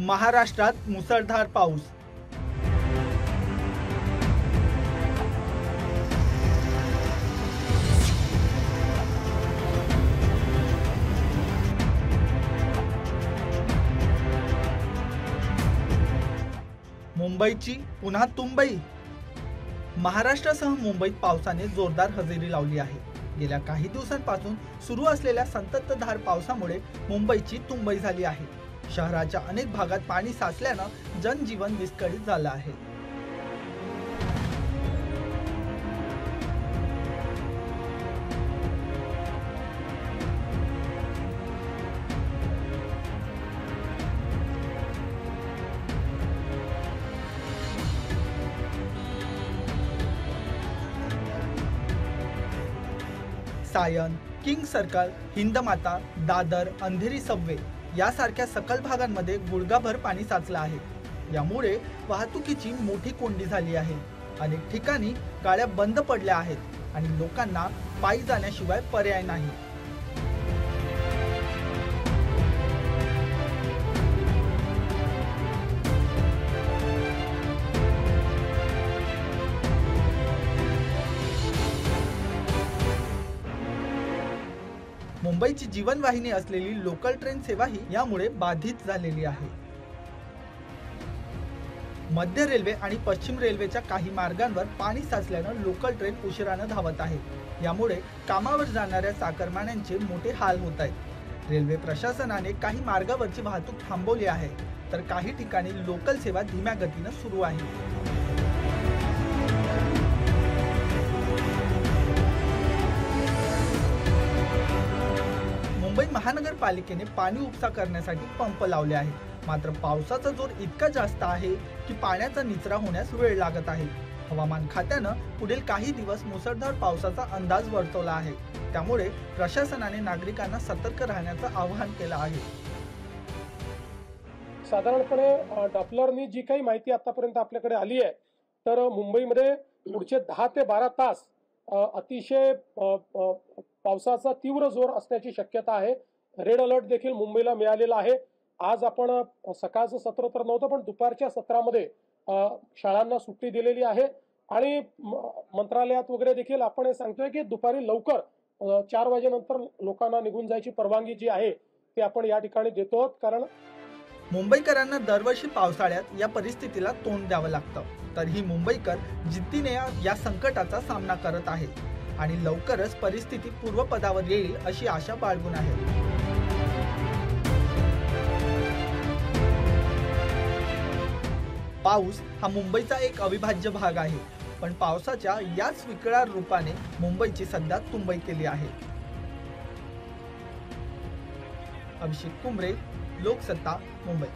महाराष्ट्रात मुसळधार पाऊस. मुंबईची पुन्हा तुंबई. महाराष्ट्रासह मुंबईत पावसाने जोरदार हजेरी लावली आहे. गेल्या काही दिवसांपासून सुरू असलेल्या संततधार पावसामुळे मुंबईची तुंबई झाली आहे. शहराच्या अनेक भागात पाणी साचल्यानं जनजीवन विस्कळीत झालं आहे. Sion, King Circle, Hindmata, Dadar, Andheri subway यासारख्या सकल भागांमध्ये गुडघाभर पाणी साचलं आहे. यामुळे वाहतुकीची मोठी कोंडी झाली आहे. अनेक ठिकाणी गाड्या बंद पडल्या आहेत आणि लोकांना पायी जाण्याशिवाय पर्याय नाही. मुंबईची जीवनवाहिनी असलेली लोकल ट्रेन सेवाही यामुळे बाधित झालेली आहे. मध्य रेल्वे आणि पश्चिम रेल्वेच्या काही मार्गांवर पाणी साचल्यानं लोकल ट्रेन उशिरानं धावत आहे. यामुळे कामावर जाणाऱ्या चाकरमान्यांचे मोठे हाल होत आहेत. रेल्वे प्रशासनाने काही मार्गावरची वाहतूक थांबवली आहे, तर काही ठिकाणी लोकल सेवा धीम्या गतीनं सुरू आहे. मुंबई महानगरपालिकेने पाणी उपसा करण्यासाठी पंप लावले आहेत. मात्र पावसाचा जोर इतका जास्त आहे की पाण्याचा निचरा होण्यास वेळ लागत आहे. हवामान खात्यानं पुढील काही दिवस मुसळधार पावसाचा अंदाज वर्तवला आहे. त्यामुळे प्रशासनाने नागरिकांना सतर्क राहण्याचं आवाहन केलं आहे. साधारणपणे डॉपलरनी जी काही माहिती आतापर्यंत आपल्याकडे आली आहे, तर मुंबईमध्ये पुढचे 10 ते 12 तास अतिशय पावसाचा तीव्र जोर असण्याची शक्यता आहे. रेड अलर्ट देखील मुंबईला मिळालेला आहे. आज आपण सकाळचं सत्र तर नव्हतं, पण दुपारच्या सत्रामध्ये शाळांना सुट्टी दिलेली आहे आणि मंत्रालयात वगैरे देखील आपण हे सांगतोय की दुपारी लवकर 4 वाजेनंतर लोकांना निघून जायची परवानगी जी आहे ती आपण या ठिकाणी देतो आहोत. कारण मुंबईकरांना दरवर्षी पावसाळ्यात या परिस्थितीला तोंड द्यावं लागतं. तरीही मुंबईकर जिद्दीने या संकटाचा सामना करत आहेत आणि लवकरच परिस्थिती पूर्वपदावर येईल अशी आशा बाळगून आहे. पाऊस हा मुंबईचा एक अविभाज्य भाग आहे, पण पावसाच्या याच विकराळ रूपाने मुंबईची सध्या तुंबई केली आहे. अभिषेक कुमरे, लोकसत्ता, मुंबई.